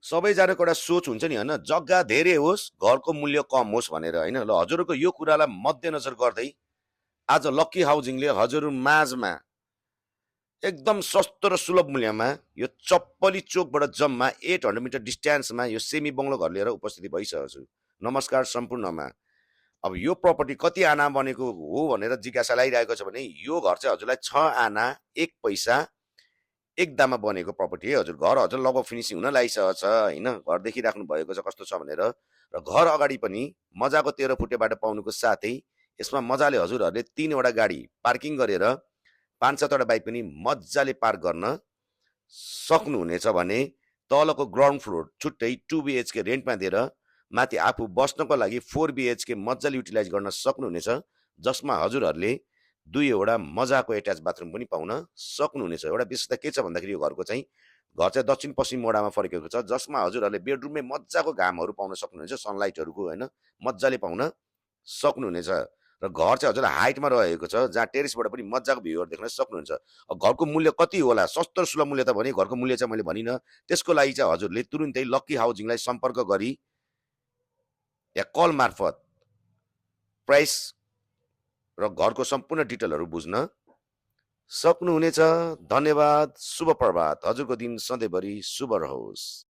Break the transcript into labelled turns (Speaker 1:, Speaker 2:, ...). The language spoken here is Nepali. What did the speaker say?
Speaker 1: सबैजनाको एउटा सोच हुन्छ नि होइन, जग्गा धेरै होस् घरको मूल्य कम होस् भनेर होइन। ल हजुरको यो कुरालाई मध्यनजर गर्दै आज लक्की हाउजिङले हजुर माझमा एकदम सस्तो र सुलभ मूल्यमा यो चप्पली चोकबाट जम्मा 800 मिटर डिस्टेन्समा यो सेमी बङ्गलो घर लिएर उपस्थिति भइसकेको छु। नमस्कार सम्पूर्णमा। अब यो प्रपर्टी कति आना बनेको हो भनेर जिज्ञासा लागिरहेको छ भने यो घर चाहिँ हजुरलाई 6 आना 1 पैसा एक दाममा बनेको प्रपर्टी है हजुर। घर हजुर लगभग फिनिसिङ हुन लागिसकेको छ होइन। घर देखिराख्नु भएको छ कस्तो छ भनेर। र घर अगाडि पनि मजाको 13 फुटे बाटो पाउनुको साथै यसमा मजाले हजुरहरूले 3 वटा गाडी पार्किङ गरेर 5-7 वटा बाइक पनि मजाले पार्क गर्न सक्नुहुनेछ भने तलको ग्राउन्ड फ्लोर छुट्टै 2 BHK रेन्टमा दिएर माथि आफू बस्नको लागि 4 BHK मजाले युटिलाइज गर्न सक्नुहुनेछ, जसमा हजुरहरूले 2वटा मजाको एट्याच बाथरुम पनि पाउन सक्नुहुनेछ। एउटा विशेषता के छ भन्दाखेरि यो घरको चाहिँ घर चाहिँ दक्षिण पश्चिम मोडामा फर्केको छ, जसमा हजुरहरूले बेडरुममै मजाको घामहरू पाउन सक्नुहुनेछ, सनलाइटहरूको होइन मजाले पाउन सक्नुहुनेछ। र घर चाहिँ हजुरलाई हाइटमा रहेको छ, जहाँ टेरेसबाट पनि मजाको भ्यूहरू देख्न सक्नुहुन्छ। घरको मूल्य कति होला, सस्तो सुलभ मूल्य त भने घरको मूल्य चाहिँ मैले भनिनँ। त्यसको लागि चाहिँ हजुरले तुरुन्तै लक्की हाउजिङलाई सम्पर्क गरी या कल मार्फत प्राइस र घरको सम्पूर्ण डिटेलहरू बुझ्न सक्नुहुनेछ। धन्यवाद, शुभ प्रभात। हजुरको दिन सधैँभरि शुभ रहोस्।